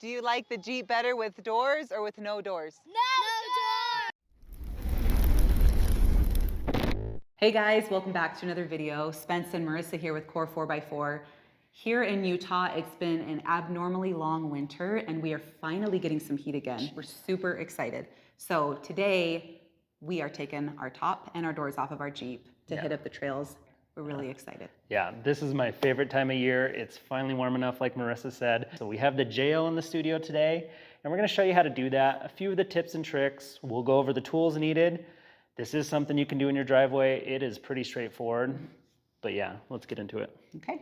Do you like the Jeep better with doors or with no doors? No door! Hey guys, welcome back to another video. Spence and Marissa here with Core 4x4. Here in Utah, it's been an abnormally long winter and we are finally getting some heat again. We're super excited. So today we are taking our top and our doors off of our Jeep to hit up the trails. We're really excited. Yeah, this is my favorite time of year. It's finally warm enough, like Marissa said. So we have the JL in the studio today, and we're gonna show you how to do that. A few of the tips and tricks. We'll go over the tools needed. This is something you can do in your driveway. It is pretty straightforward, but yeah, let's get into it. Okay.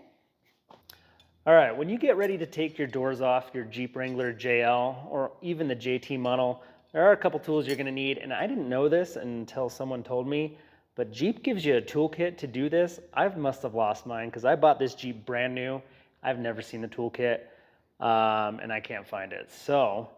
All right, when you get ready to take your doors off your Jeep Wrangler JL or even the JT model, there are a couple tools you're gonna need, and I didn't know this until someone told me, but Jeep gives you a toolkit to do this. I must have lost mine because I bought this Jeep brand new. I've never seen the toolkit and I can't find it. So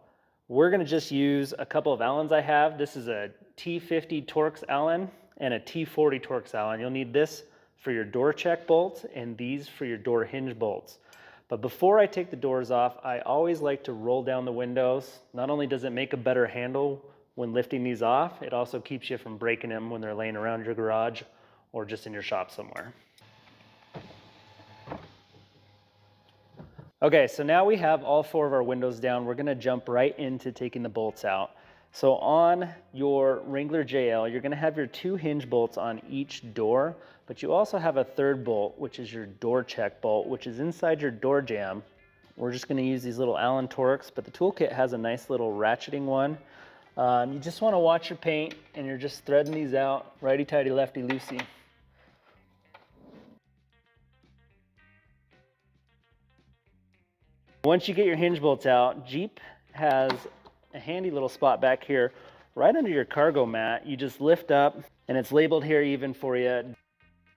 we're gonna just use a couple of Allens I have. This is a T50 Torx Allen and a T40 Torx Allen. You'll need this for your door check bolts and these for your door hinge bolts. But before I take the doors off, I always like to roll down the windows. Not only does it make a better handle when lifting these off, it also keeps you from breaking them when they're laying around your garage or just in your shop somewhere. Okay, so now we have all four of our windows down. We're gonna jump right into taking the bolts out. So on your Wrangler JL, you're gonna have your two hinge bolts on each door, but you also have a third bolt, which is your door check bolt, which is inside your door jamb. We're just gonna use these little Allen Torx, but the toolkit has a nice little ratcheting one. You just want to watch your paint and you're just threading these out righty-tighty, lefty-loosey. Once you get your hinge bolts out, Jeep has a handy little spot back here right under your cargo mat. You just lift up and it's labeled here even for you.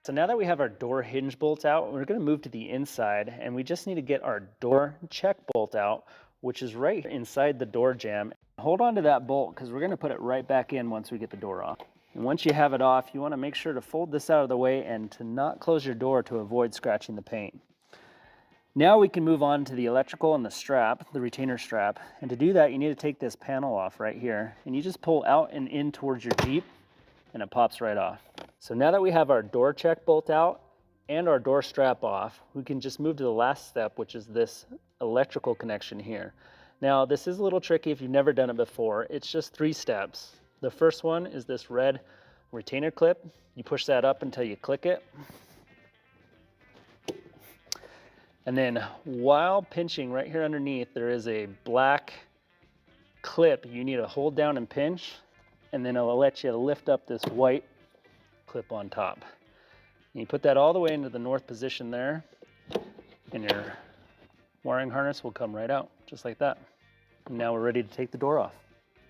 So now that we have our door hinge bolts out, we're going to move to the inside and we just need to get our door check bolt out, which is right inside the door jamb. Hold on to that bolt because we're going to put it right back in once we get the door off. And once you have it off, you want to make sure to fold this out of the way and to not close your door to avoid scratching the paint. Now we can move on to the electrical and the strap, the retainer strap. And to do that, you need to take this panel off right here. And you just pull out and in towards your Jeep and it pops right off. So now that we have our door check bolt out and our door strap off, we can just move to the last step, which is this electrical connection here. Now, this is a little tricky if you've never done it before. It's just 3 steps. The first one is this red retainer clip. You push that up until you click it. And then while pinching right here underneath, there is a black clip you need to hold down and pinch, and then it'll let you lift up this white clip on top. And you put that all the way into the north position there, and your wiring harness will come right out, just like that. And now we're ready to take the door off.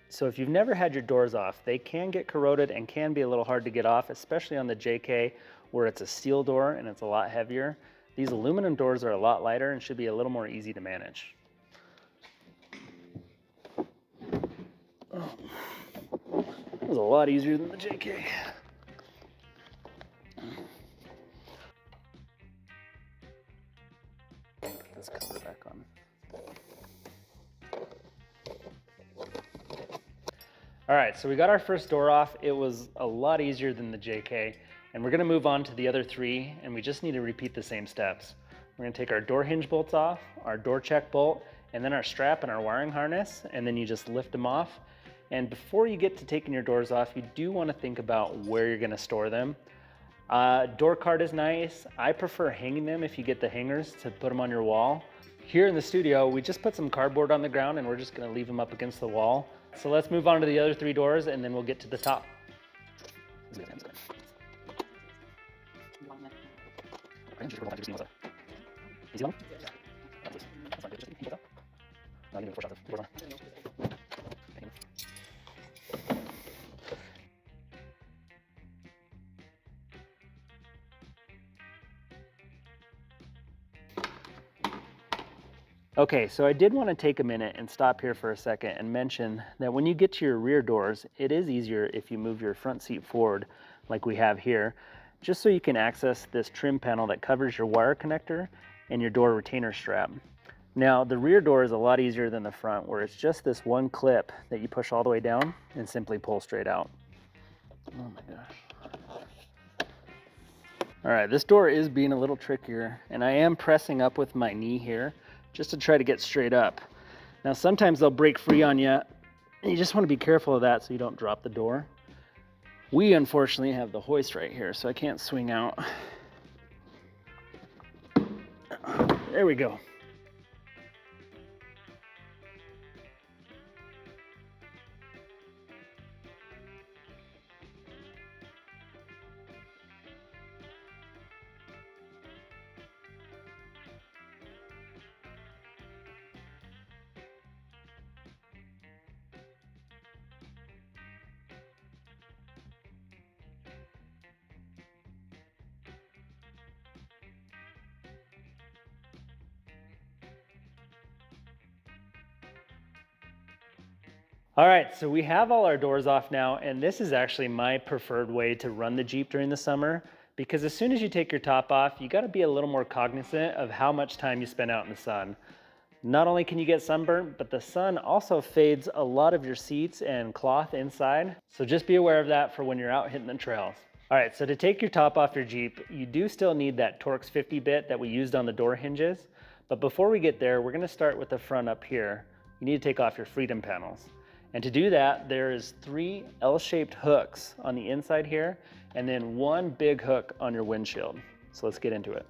So if you've never had your doors off, they can get corroded and can be a little hard to get off, especially on the JK where it's a steel door and it's a lot heavier. These aluminum doors are a lot lighter and should be a little more easy to manage. It was a lot easier than the JK. Put this cover back on. All right, so we got our first door off. It was a lot easier than the JK, and we're gonna move on to the other 3, and we just need to repeat the same steps. We're gonna take our door hinge bolts off, our door check bolt, and then our strap and our wiring harness, and then you just lift them off. And before you get to taking your doors off, you do wanna think about where you're gonna store them. Door card is nice. I prefer hanging them if you get the hangers to put them on your wall. Here in the studio, we just put some cardboard on the ground and we're just gonna leave them up against the wall. So let's move on to the other 3 doors and then we'll get to the top. Okay, so I did want to take a minute and stop here for a second and mention that when you get to your rear doors, it is easier if you move your front seat forward like we have here, just so you can access this trim panel that covers your wire connector and your door retainer strap. Now, the rear door is a lot easier than the front, where it's just this one clip that you push all the way down and simply pull straight out. Oh my gosh. All right, this door is being a little trickier, and I am pressing up with my knee here just to try to get straight up. Now, sometimes they'll break free on you, and you just want to be careful of that so you don't drop the door. We unfortunately have the hoist right here, so I can't swing out. There we go. All right, so we have all our doors off now, and this is actually my preferred way to run the Jeep during the summer, because as soon as you take your top off, you gotta be a little more cognizant of how much time you spend out in the sun. Not only can you get sunburnt, but the sun also fades a lot of your seats and cloth inside, so just be aware of that for when you're out hitting the trails. All right, so to take your top off your Jeep, you do still need that Torx 50 bit that we used on the door hinges, but before we get there, we're gonna start with the front up here. You need to take off your freedom panels. And to do that, there is 3 L-shaped hooks on the inside here, and then 1 big hook on your windshield. So let's get into it.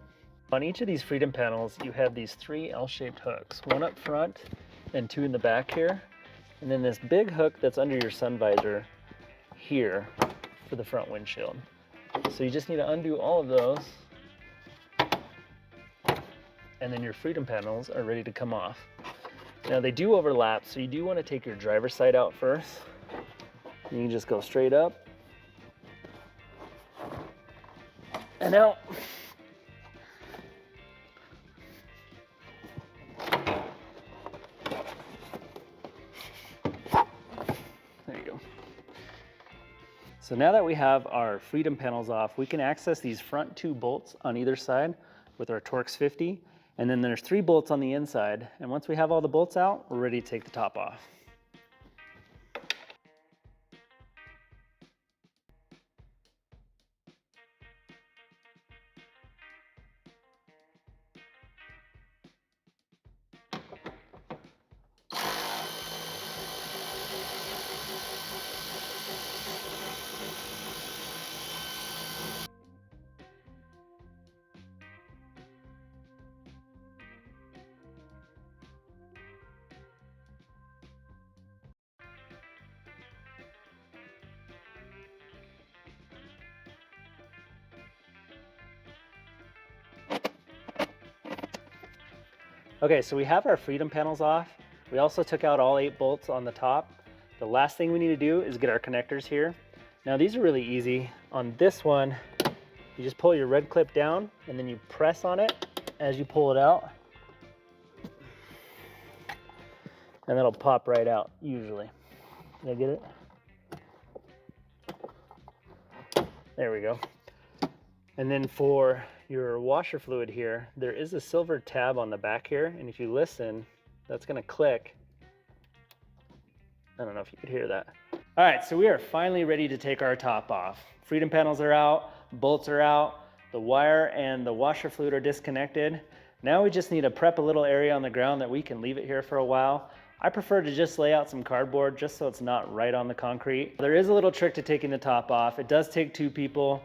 On each of these freedom panels, you have these 3 L-shaped hooks, 1 up front and 2 in the back here. And then this big hook that's under your sun visor here for the front windshield. So you just need to undo all of those. And then your freedom panels are ready to come off. Now they do overlap, so you do want to take your driver's side out first. You can just go straight up and out. There you go. So now that we have our freedom panels off, we can access these front 2 bolts on either side with our Torx 50. And then there's 3 bolts on the inside. And once we have all the bolts out, we're ready to take the top off. Okay, so we have our freedom panels off. We also took out all 8 bolts on the top. The last thing we need to do is get our connectors here. Now these are really easy. On this one, you just pull your red clip down and then you press on it as you pull it out. And that'll pop right out, usually. Did I get it? There we go. And then for your washer fluid here, there is a silver tab on the back here, and if you listen, that's gonna click. I don't know if you could hear that. All right, so we are finally ready to take our top off. Freedom panels are out, bolts are out, the wire and the washer fluid are disconnected. Now we just need to prep a little area on the ground that we can leave it here for a while. I prefer to just lay out some cardboard just so it's not right on the concrete. There is a little trick to taking the top off. It does take 2 people.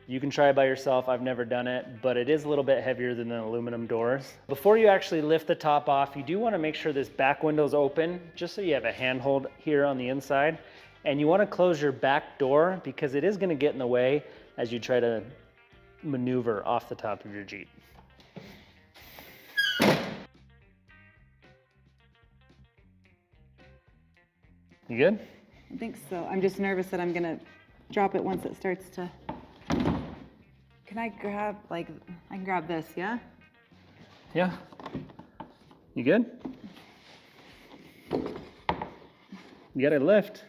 You can try it by yourself, I've never done it, but it is a little bit heavier than the aluminum doors. Before you actually lift the top off, you do want to make sure this back window is open, just so you have a handhold here on the inside. And you want to close your back door because it is going to get in the way as you try to maneuver off the top of your Jeep. You good? I think so. I'm just nervous that I'm gonna drop it once it starts to. Can I grab, I can grab this, yeah? Yeah. You good? You gotta lift.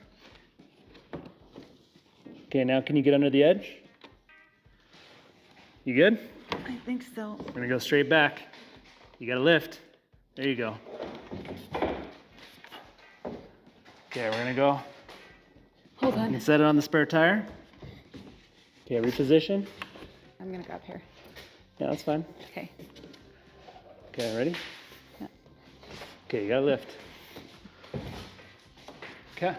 Okay, now can you get under the edge? You good? I think so. We're gonna go straight back. You gotta lift. There you go. Okay, we're gonna go. Hold You on. can set it on the spare tire. Okay, reposition. I'm gonna grab here. Yeah, that's fine. Okay. Okay, ready? Yeah. Okay, you gotta lift. Okay.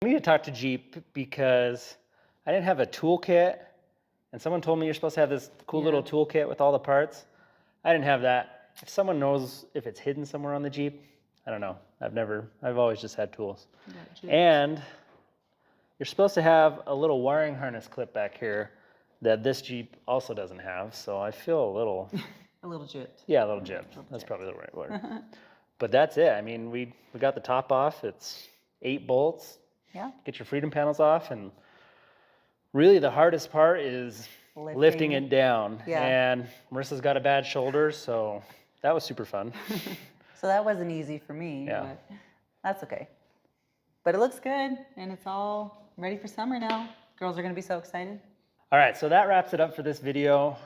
I need to talk to Jeep because I didn't have a toolkit, and someone told me you're supposed to have this cool little toolkit with all the parts. I didn't have that. If someone knows if it's hidden somewhere on the Jeep, I don't know. I've always just had tools. And you're supposed to have a little wiring harness clip back here that this Jeep also doesn't have, so I feel a little... A little gypped. Yeah, a little gypped. That's probably the right word. But that's it. I mean, we got the top off. It's 8 bolts. Yeah. Get your freedom panels off, and really the hardest part is lifting it down. Yeah. And Marissa's got a bad shoulder, so that was super fun. So that wasn't easy for me, Yeah. but that's okay. But it looks good, and it's all ready for summer now. Girls are gonna be so excited. All right, so that wraps it up for this video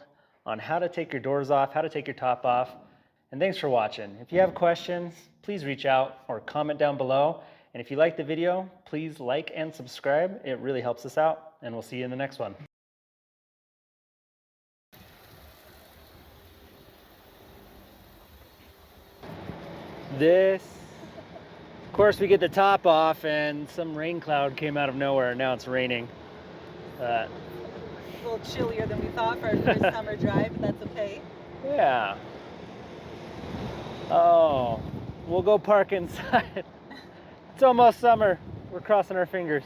on how to take your doors off, how to take your top off. And thanks for watching. If you have questions, please reach out or comment down below. And if you like the video, please like and subscribe. It really helps us out, and we'll see you in the next one. Of course, we get the top off and some rain cloud came out of nowhere. Now it's raining. A little chillier than we thought for our first summer drive, but that's okay. Yeah. Oh, we'll go park inside. It's almost summer. We're crossing our fingers.